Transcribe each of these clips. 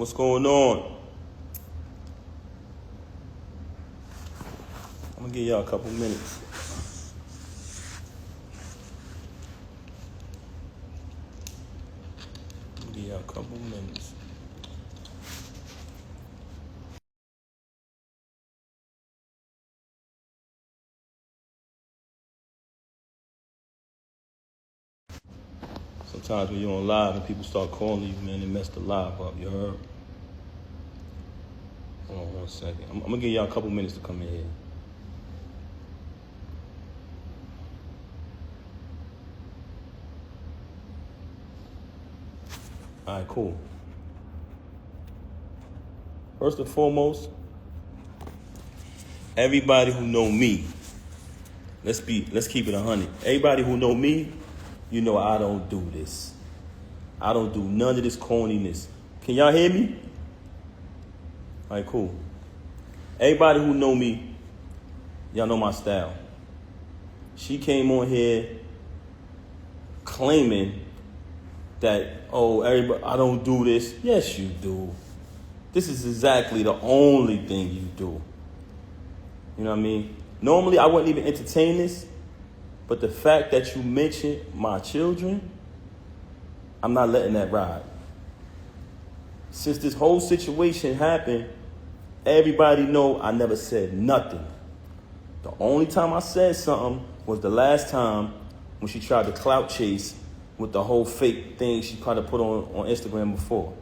What's going on? I'm gonna give y'all a couple minutes. Sometimes when you're on live and people start calling you, man, they mess the live up, you heard? Hold on 1 second. I'm gonna give y'all a couple minutes to come in here. All right, cool. First and foremost, everybody who know me, let's keep it 100. Everybody who know me, you know I don't do this. I don't do none of this corniness. Can y'all hear me? All right, cool. Everybody who know me, y'all know my style. She came on here claiming that, oh, everybody, I don't do this. Yes, you do. This is exactly the only thing you do. You know what I mean? Normally, I wouldn't even entertain this, but the fact that you mentioned my children, I'm not letting that ride. Since this whole situation happened, everybody know I never said nothing. The only time I said something was the last time when she tried to clout chase with the whole fake thing she tried to put on Instagram before.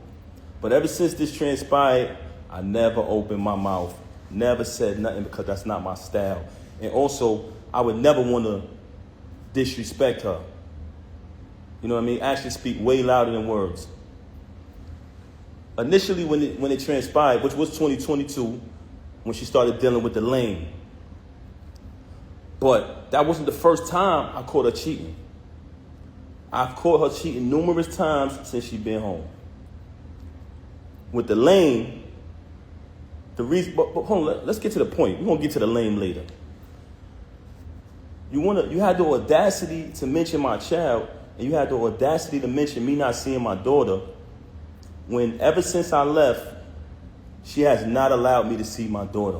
But ever since this transpired, I never opened my mouth, never said nothing because that's not my style. And also, I would never want to disrespect her. You know what I mean? Actions speak way louder than words. Initially, when it transpired, which was 2022, when she started dealing with the lane. But that wasn't the first time I caught her cheating. I've caught her cheating numerous times since she's been home. With the lane, the reason, but hold on, let's get to the point. We're gonna get to the lane later. You had the audacity to mention my child, and you had the audacity to mention me not seeing my daughter, when ever since I left, she has not allowed me to see my daughter.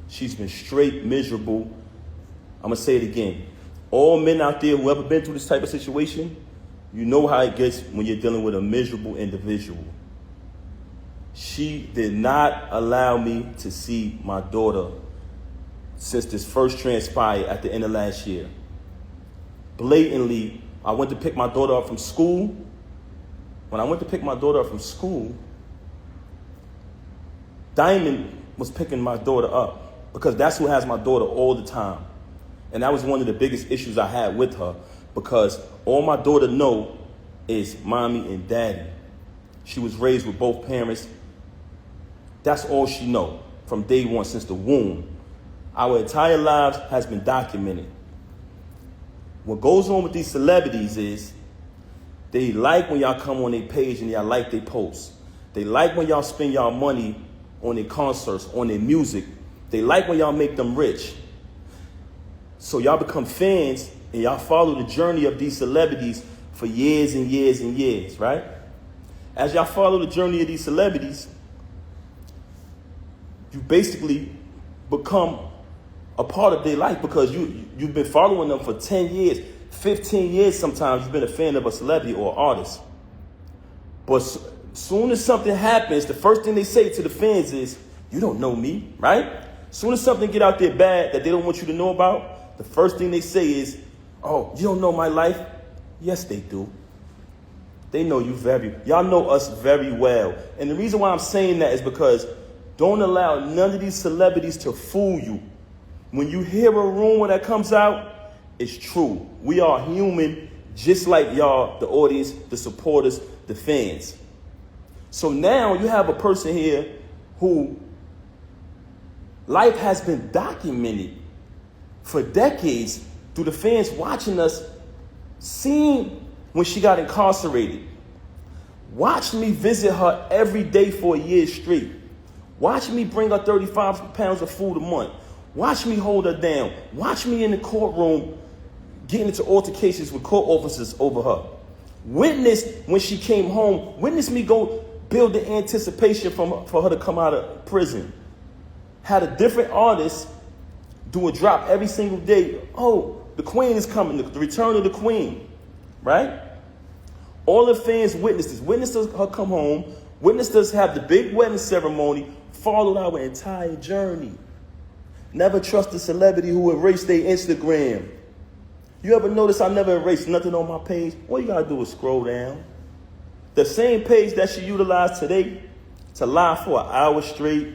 She's been straight miserable. I'm gonna say it again. All men out there who ever been through this type of situation, you know how it gets when you're dealing with a miserable individual. She did not allow me to see my daughter since this first transpired at the end of last year. Blatantly, I went to pick my daughter up from school. When I went to pick my daughter up from school, Diamond was picking my daughter up because that's who has my daughter all the time. And that was one of the biggest issues I had with her because all my daughter know is mommy and daddy. She was raised with both parents. That's all she know from day one since the womb. Our entire lives has been documented. What goes on with these celebrities is they like when y'all come on their page and y'all like their posts. They like when y'all spend y'all money on their concerts, on their music. They like when y'all make them rich. So y'all become fans and y'all follow the journey of these celebrities for years and years and years, right? As y'all follow the journey of these celebrities, you basically become a part of their life because you've been following them for 10 years, 15 years sometimes you've been a fan of a celebrity or artist. But soon as something happens, the first thing they say to the fans is, you don't know me, right? Soon as something get out there bad that they don't want you to know about, the first thing they say is, oh, you don't know my life? Yes, they do. They know y'all know us very well. And the reason why I'm saying that is because don't allow none of these celebrities to fool you. When you hear a rumor that comes out, it's true. We are human, just like y'all, the audience, the supporters, the fans. So now you have a person here who life has been documented for decades through the fans watching us, seeing when she got incarcerated. Watch me visit her every day for a year straight. Watch me bring her 35 pounds of food a month. Watch me hold her down. Watch me in the courtroom getting into altercations with court officers over her. Witness when she came home. Witness me go build the anticipation for her to come out of prison. Had a different artist do a drop every single day. Oh, the queen is coming, the return of the queen, right? All the fans witnessed her come home, witnessed us have the big wedding ceremony, followed our entire journey. Never trust a celebrity who erased their Instagram. You ever notice I never erased nothing on my page? All you gotta do is scroll down. The same page that she utilized today to lie for an hour straight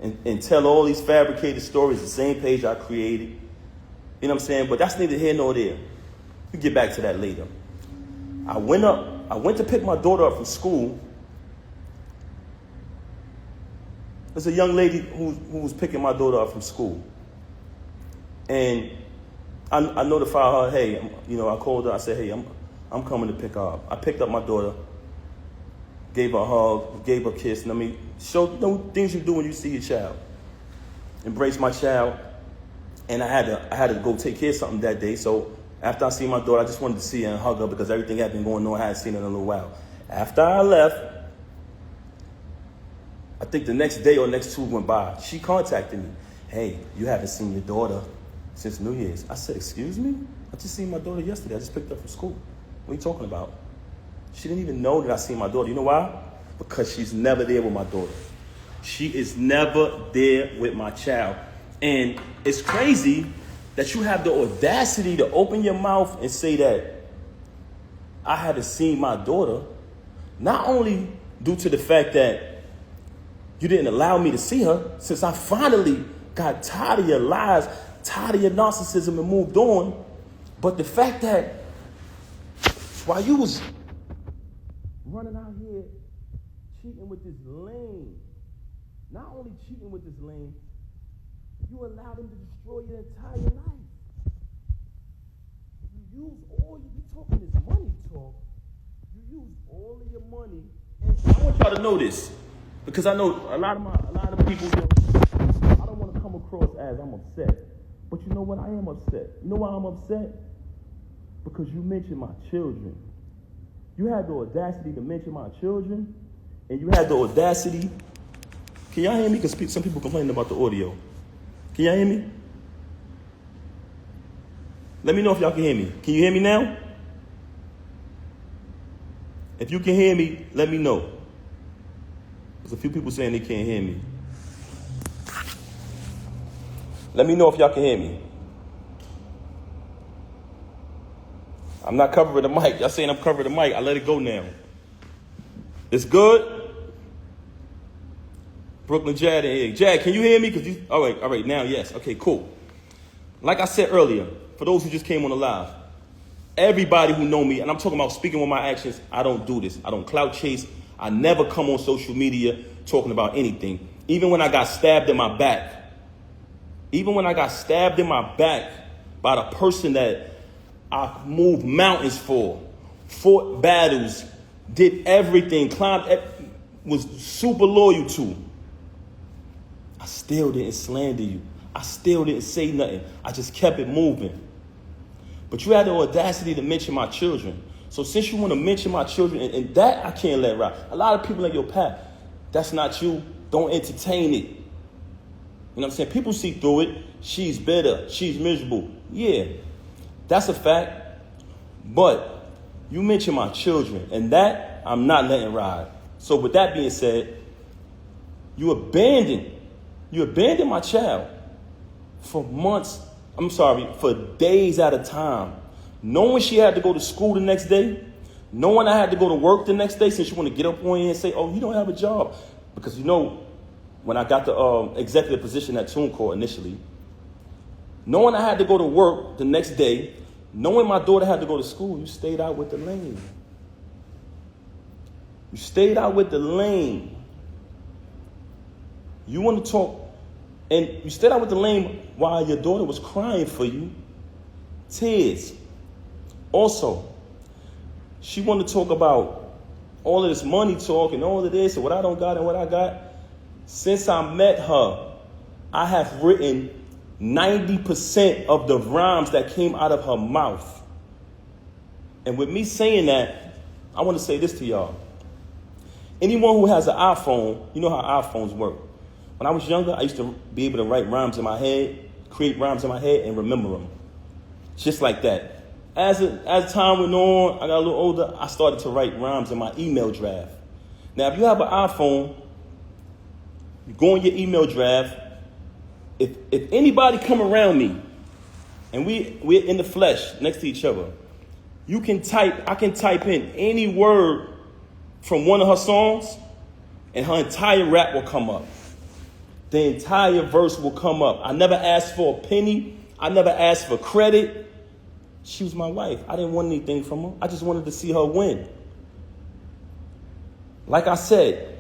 and tell all these fabricated stories, the same page I created. You know what I'm saying? But that's neither here nor there. We'll get back to that later. I went to pick my daughter up from school. There's a young lady who was picking my daughter up from school. And I notified her, hey, I called her, I said, hey, I'm coming to pick her up. I picked up my daughter, gave her a hug, gave her a kiss, and show things you do when you see your child. Embrace my child. And I had to go take care of something that day. So after I seen my daughter, I just wanted to see her and hug her because everything had been going on. I hadn't seen her in a little while. After I left, I think the next day or next two went by. She contacted me. Hey, you haven't seen your daughter since New Year's. I said, excuse me? I just seen my daughter yesterday. I just picked her up from school. What are you talking about? She didn't even know that I seen my daughter. You know why? Because she's never there with my daughter. She is never there with my child. And it's crazy that you have the audacity to open your mouth and say that I haven't seen my daughter, not only due to the fact that you didn't allow me to see her, since I finally got tired of your lies, tired of your narcissism and moved on, but the fact that while you was running out here cheating with this lame, not only cheating with this lame, you allowed him to destroy your entire life. You use all you talking this money talk. You use all of your money, and I want y'all to know this, because I know a lot of people. I don't want to come across as I'm upset, but you know what? I am upset. You know why I'm upset? Because you mentioned my children. You had the audacity to mention my children, and you had the audacity. Can y'all hear me? Because some people complaining about the audio. Can y'all hear me? Let me know if y'all can hear me. Can you hear me now? If you can hear me, let me know. There's a few people saying they can't hear me. Let me know if y'all can hear me. I'm not covering the mic. Y'all saying I'm covering the mic. I let it go now. It's good? Brooklyn Jad in here. Jad, can you hear me? All right, now, yes. Okay, cool. Like I said earlier, for those who just came on the live, everybody who know me, and I'm talking about speaking with my actions, I don't do this. I don't clout chase. I never come on social media talking about anything. Even when I got stabbed in my back. Even when I got stabbed in my back by the person that I moved mountains for, fought battles, did everything, was super loyal to. I still didn't slander you. I still didn't say nothing. I just kept it moving. But you had the audacity to mention my children. So since you want to mention my children, and that I can't let ride. A lot of people in your path, that's not you. Don't entertain it. You know what I'm saying? People see through it. She's bitter. She's miserable. Yeah, that's a fact. But you mention my children, and that I'm not letting ride. So with that being said, you abandoned my child for months. For days at a time. Knowing she had to go to school the next day, knowing I had to go to work the next day, since you want to get up on you and say, oh, you don't have a job. Because when I got the executive position at TuneCore initially, knowing I had to go to work the next day, knowing my daughter had to go to school, you stayed out with the lane. You stayed out with the lane. You want to talk, and you stayed out with the lane while your daughter was crying for you. Tears. Also, she wanted to talk about all of this money talk and all of this and what I don't got and what I got. Since I met her, I have written 90% of the rhymes that came out of her mouth. And with me saying that, I want to say this to y'all. Anyone who has an iPhone, you know how iPhones work. When I was younger, I used to be able to write rhymes in my head, create rhymes in my head, and remember them. Just like that. As time went on, I got a little older, I started to write rhymes in my email draft. Now, if you have an iPhone, you go in your email draft. If anybody come around me, and we're in the flesh next to each other, I can type in any word from one of her songs, and her entire rap will come up. The entire verse will come up. I never asked for a penny. I never asked for credit. She was my wife. I didn't want anything from her. I just wanted to see her win. Like I said,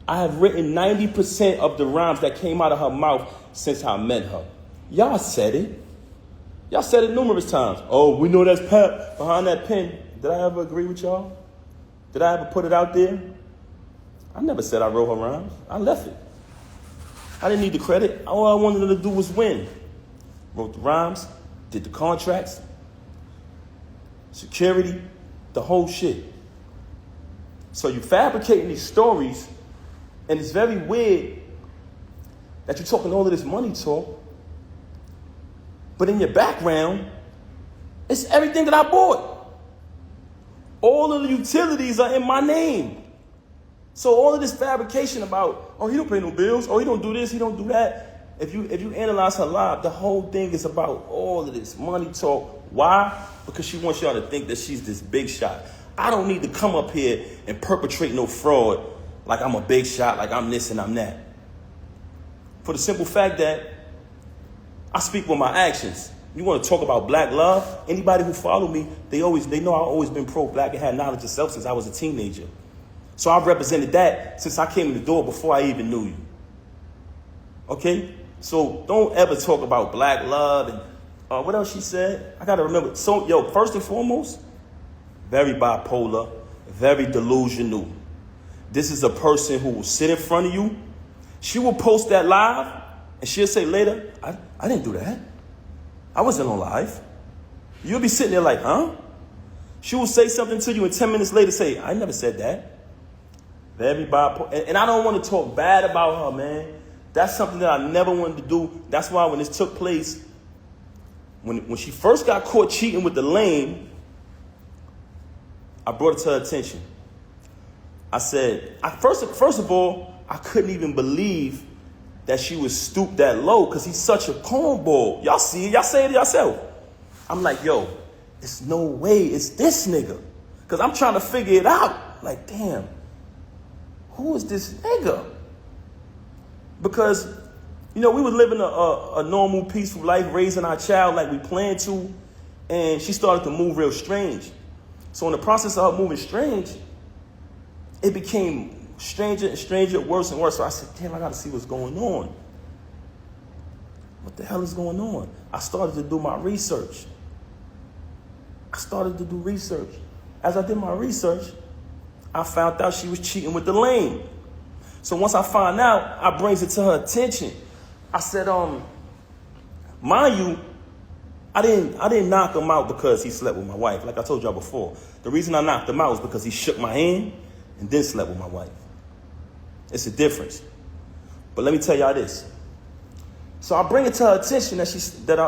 I have written 90% of the rhymes that came out of her mouth since I met her. Y'all said it. Y'all said it numerous times. Oh, we know that's Pep behind that pen. Did I ever agree with y'all? Did I ever put it out there? I never said I wrote her rhymes. I left it. I didn't need the credit. All I wanted her to do was win. Wrote the rhymes, did the contracts, security, the whole shit. So you fabricating these stories, and it's very weird that you're talking all of this money talk, but in your background, it's everything that I bought. All of the utilities are in my name. So all of this fabrication about, oh, he don't pay no bills, oh, he don't do this, he don't do that. If you analyze her life, the whole thing is about all of this money talk. Why? Because she wants y'all to think that she's this big shot. I don't need to come up here and perpetrate no fraud like I'm a big shot, like I'm this and I'm that. For the simple fact that I speak with my actions. You want to talk about black love? Anybody who follow me, they know I've always been pro-black and had knowledge of self since I was a teenager. So I've represented that since I came in the door before I even knew you. Okay? So don't ever talk about black love and what else she said? I got to remember. So, first and foremost, very bipolar, very delusional. This is a person who will sit in front of you. She will post that live, and she'll say later, I didn't do that. I wasn't on live. You'll be sitting there like, huh? She will say something to you, and 10 minutes later say, I never said that. Very bipolar. And I don't want to talk bad about her, man. That's something that I never wanted to do. That's why when this took place, when she first got caught cheating with the lame, I brought it to her attention. I said, first of all, I couldn't even believe that she was stooped that low because he's such a cornball. Y'all see it. Y'all say it yourself. I'm like, it's no way it's this nigga. Because I'm trying to figure it out. Like, damn, who is this nigga? Because, we were living a normal, peaceful life, raising our child like we planned to, and she started to move real strange. So in the process of her moving strange, it became stranger and stranger, worse and worse. So I said, damn, I got to see what's going on. What the hell is going on? I started to do my research. As I did my research, I found out she was cheating with the lame. So once I find out, I brings it to her attention. I said, mind you, I didn't knock him out because he slept with my wife. Like I told y'all before, the reason I knocked him out was because he shook my hand and then slept with my wife. It's a difference. But let me tell y'all this. So I bring it to her attention that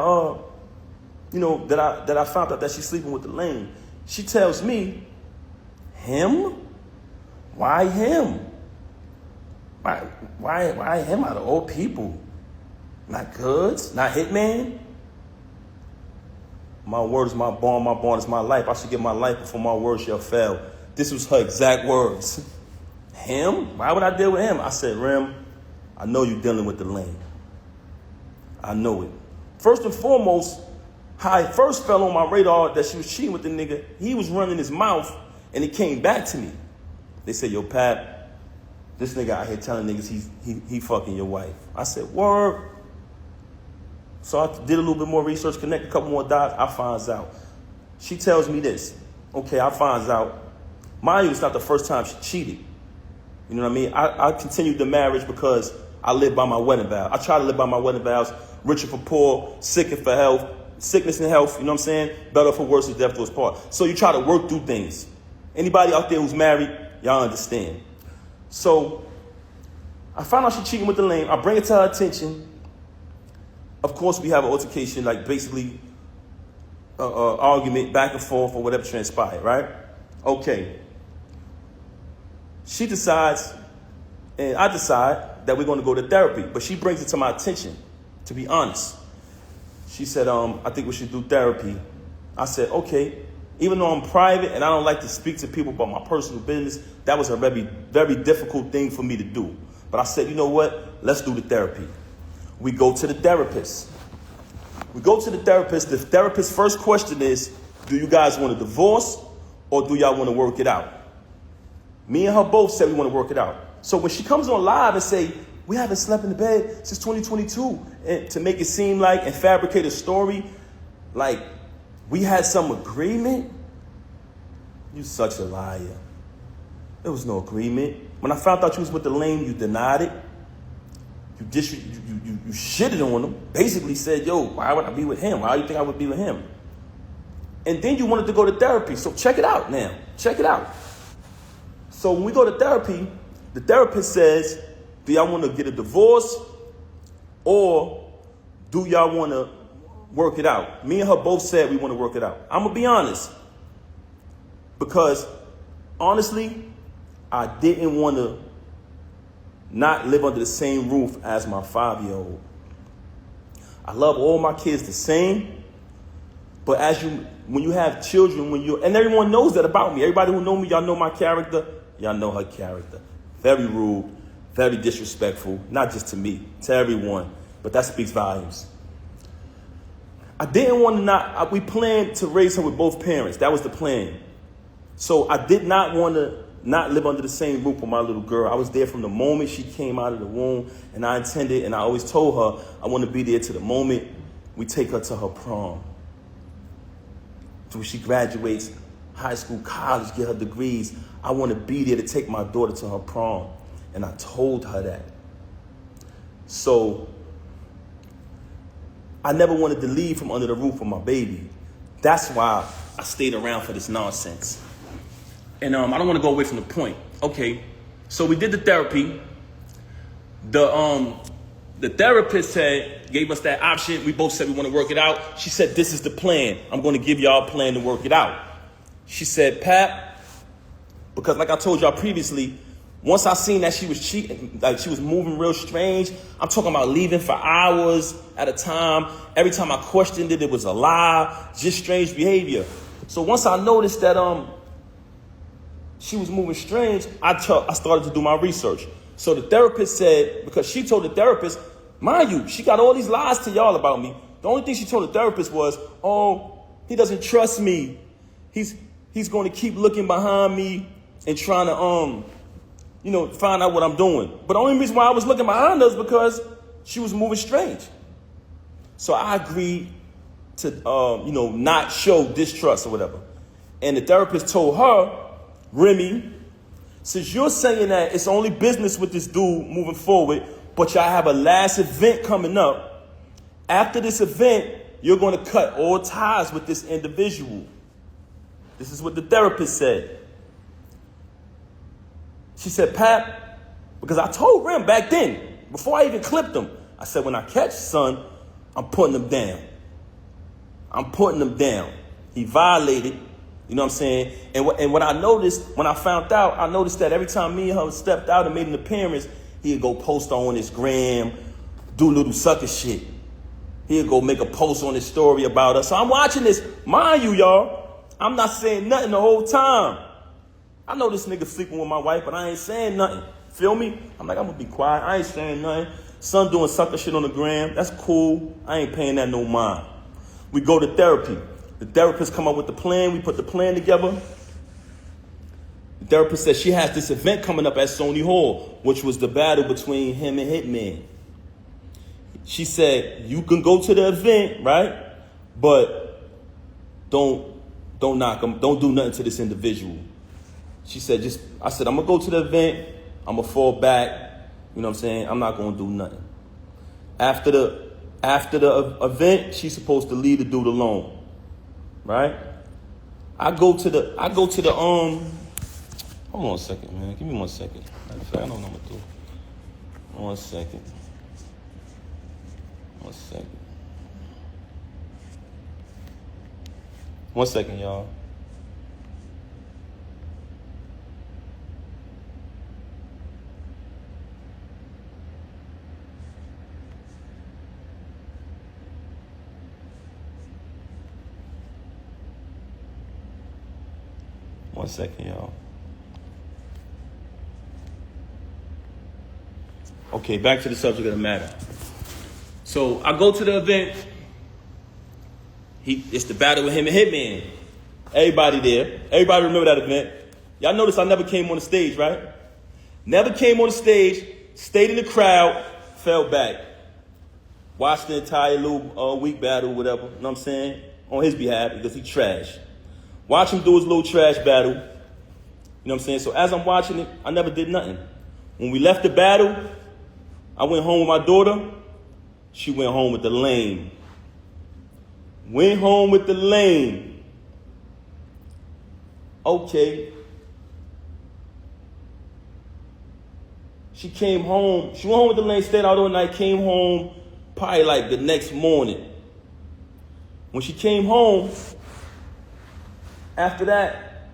I found out that she's sleeping with the lame. She tells me, him? Why him? Why him out of all people? Not Goods? Not Hitman? My word is my bond is my life. I should give my life before my word shall fail. This was her exact words. Him? Why would I deal with him? I said, Rem, I know you're dealing with the lame. I know it. First and foremost, how it first fell on my radar that she was cheating with the nigga, he was running his mouth, and it came back to me. They said, yo, Pap, this nigga out here telling niggas he fucking your wife. I said, word. So I did a little bit more research, connect a couple more dots. I finds out. She tells me this. Okay, I finds out. Mind you, it's not the first time she cheated. You know what I mean? I continued the marriage because I live by my wedding vow. I try to live by my wedding vows. Richer for poor, sicker for health, sickness and health, you know what I'm saying? Better for worse, death do us part. So you try to work through things. Anybody out there who's married, y'all understand. So I found out she cheating with the lame. I bring it to her attention. Of course, we have an altercation, like basically argument back and forth or whatever transpired, right? Okay. She decides, and I decide that we're going to go to therapy. But she brings it to my attention, to be honest. She said, I think we should do therapy. I said, okay. Even though I'm private and I don't like to speak to people about my personal business, that was a very, very difficult thing for me to do. But I said, you know what? Let's do the therapy. We go to the therapist. We go to the therapist. The therapist's first question is, do you guys want a divorce or do y'all want to work it out? Me and her both said we want to work it out. So when she comes on live and say, we haven't slept in the bed since 2022, and to make it seem like and fabricate a story like we had some agreement, you such a liar. There was no agreement. When I found out you was with the lame, you denied it. You shitted on him. Basically said, yo, why would I be with him? Why do you think I would be with him? And then you wanted to go to therapy. So check it out now. Check it out. So when we go to therapy, the therapist says, do y'all want to get a divorce or do y'all want to work it out? Me and her both said we want to work it out. I'm going to be honest. Because honestly, I didn't want to not live under the same roof as my 5-year-old. I love all my kids the same. But when you have children, and everyone knows that about me. Everybody who know me, y'all know my character. Y'all know her character. Very rude, very disrespectful, not just to me, to everyone. But that speaks volumes. I didn't want to we planned to raise her with both parents. That was the plan. So I did not want to not live under the same roof with my little girl. I was there from the moment she came out of the womb, and I intended, and I always told her, I want to be there to the moment we take her to her prom. So when she graduates high school, college, get her degrees, I want to be there to take my daughter to her prom. And I told her that. So I never wanted to leave from under the roof of my baby. That's why I stayed around for this nonsense. And I don't want to go away from the point. Okay, so we did the therapy. The therapist gave us that option. We both said we want to work it out. She said, this is the plan. I'm going to give y'all a plan to work it out. She said, Pap, because like I told y'all previously, once I seen that she was cheating, like she was moving real strange, I'm talking about leaving for hours at a time. Every time I questioned it, it was a lie, just strange behavior. So once I noticed that she was moving strange, I started to do my research. So the therapist said, because she told the therapist, mind you, she got all these lies to y'all about me. The only thing she told the therapist was, oh, he doesn't trust me. He's going to keep looking behind me and trying to, find out what I'm doing. But the only reason why I was looking behind her is because she was moving strange. So I agreed to, not show distrust or whatever. And the therapist told her, Remy, since you're saying that it's only business with this dude moving forward, but y'all have a last event coming up, after this event, you're going to cut all ties with this individual. This is what the therapist said. She said, Pap, because I told Rem back then, before I even clipped him, I said, when I catch son, I'm putting him down. I'm putting him down. He violated, you know what I'm saying? And what I noticed, when I found out, I noticed that every time me and her stepped out and made an appearance, he'd go post on his gram, do little sucker shit. He'd go make a post on his story about us. So I'm watching this. Mind you, y'all, I'm not saying nothing the whole time. I know this nigga sleeping with my wife, but I ain't saying nothing. Feel me? I'm like, I'm going to be quiet. I ain't saying nothing. Son doing sucker shit on the gram. That's cool. I ain't paying that no mind. We go to therapy. The therapist come up with the plan. We put the plan together. The therapist said she has this event coming up at Sony Hall, which was the battle between him and Hitman. She said, you can go to the event, right? But don't knock him. Don't do nothing to this individual. She said, I said, I'm going to go to the event. I'm going to fall back. You know what I'm saying? I'm not going to do nothing. After the event, she's supposed to leave the dude alone. Right? I go to the hold on a second, man. Give me 1 second. I I don't know what I'm gonna do. 1 second. 1 second. 1 second, y'all. One second, y'all. Okay, back to the subject of the matter. So I go to the event. It's the battle with him and Hitman. Everybody there. Everybody remember that event. Y'all notice I never came on the stage, right? Never came on the stage, stayed in the crowd, fell back. Watched the entire little week battle, whatever, you know what I'm saying? On his behalf, because he trash. Watch him do his little trash battle. You know what I'm saying? So as I'm watching it, I never did nothing. When we left the battle, I went home with my daughter. She went home with the lame. Went home with the lame. Okay. She came home. She went home with the lane, stayed out all night, came home probably like the next morning. When she came home, after that,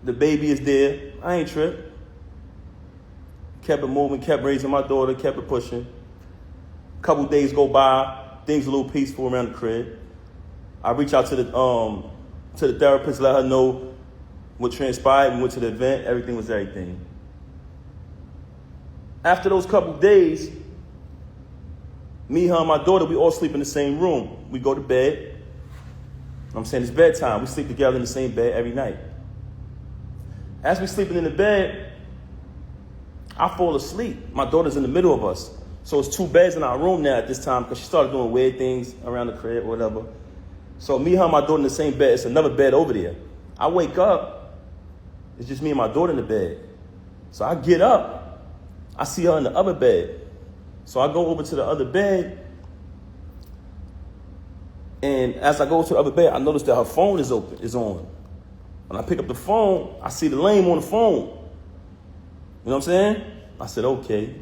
the baby is there. I ain't tripped. Kept it moving, kept raising my daughter, kept it pushing. A couple days go by, things a little peaceful around the crib. I reach out to the therapist, let her know what transpired. We went to the event, everything was everything. After those couple days, me, her, and my daughter, we all sleep in the same room. We go to bed. I'm saying it's bedtime. We sleep together in the same bed every night. As we sleeping in the bed, I fall asleep. My daughter's in the middle of us. So it's 2 beds in our room now at this time because she started doing weird things around the crib or whatever. So me, her, and my daughter in the same bed. It's another bed over there. I wake up. It's just me and my daughter in the bed. So I get up. I see her in the other bed. So I go over to the other bed. And as I go to the other bed, I notice that her phone is on. When I pick up the phone, I see the lame on the phone. You know what I'm saying? I said, okay.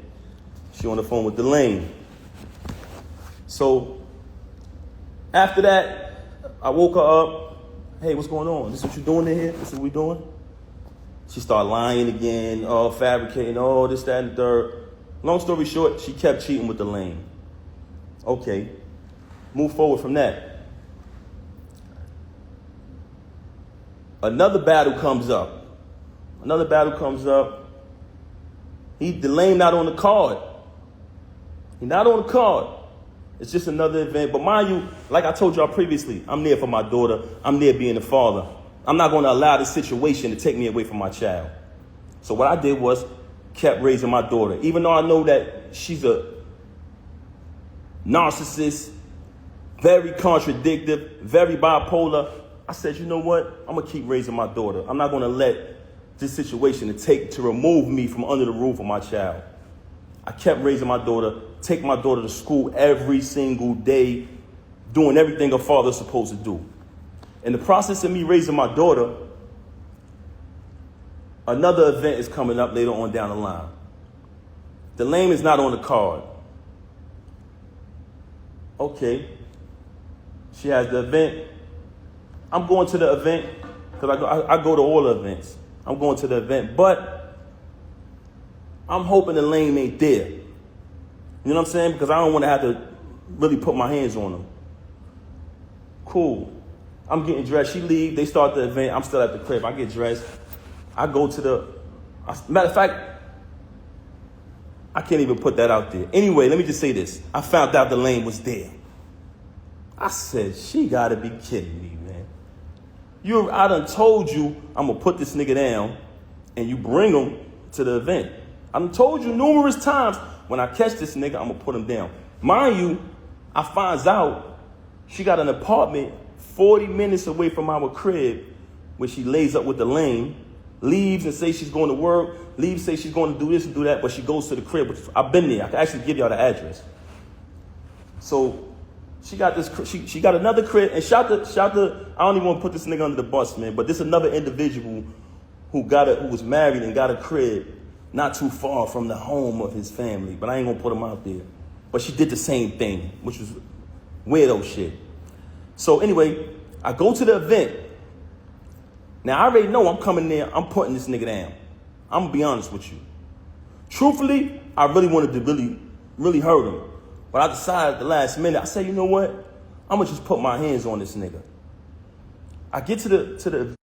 She on the phone with the lame. So after that, I woke her up. Hey, what's going on? This what you doing in here? This is what we doing? She started lying again, fabricating, this, that, and the third. Long story short, she kept cheating with the lame. Okay. Move forward from that. Another battle comes up. The lame not on the card. He's not on the card. It's just another event. But mind you, like I told y'all previously, I'm there for my daughter. I'm there being a father. I'm not going to allow this situation to take me away from my child. So what I did was kept raising my daughter. Even though I know that she's a narcissist, very contradictive, very bipolar, I said, you know what? I'm going to keep raising my daughter. I'm not going to let this situation to remove me from under the roof of my child. I kept raising my daughter, take my daughter to school every single day, doing everything a father's supposed to do. In the process of me raising my daughter, another event is coming up later on down the line. The lame is not on the card. Okay. She has the event. I'm going to the event because I go to all the events. I'm going to the event, but I'm hoping the lame ain't there. You know what I'm saying? Because I don't want to have to really put my hands on them. Cool. I'm getting dressed. She leave. They start the event. I'm still at the crib. I get dressed. I go to matter of fact, I can't even put that out there. Anyway, let me just say this. I found out the lane was there. I said, she got to be kidding me, man. I done told you I'm going to put this nigga down and you bring him to the event. I done told you numerous times when I catch this nigga, I'm going to put him down. Mind you, I finds out she got an apartment 40 minutes away from our crib where she lays up with the lame, leaves and says she's going to work, leaves, say she's going to do this and do that, but she goes to the crib. Which I've been there. I can actually give y'all the address. So she got this. She got another crib, and shout the. I don't even want to put this nigga under the bus, man. But this another individual who was married and got a crib not too far from the home of his family, but I ain't gonna put him out there. But she did the same thing, which was weirdo shit. So anyway, I go to the event. Now, I already know I'm coming there, I'm putting this nigga down. I'm gonna be honest with you. Truthfully, I really wanted to really hurt him. But I decided at the last minute, I said, you know what? I'm gonna just put my hands on this nigga. I get to the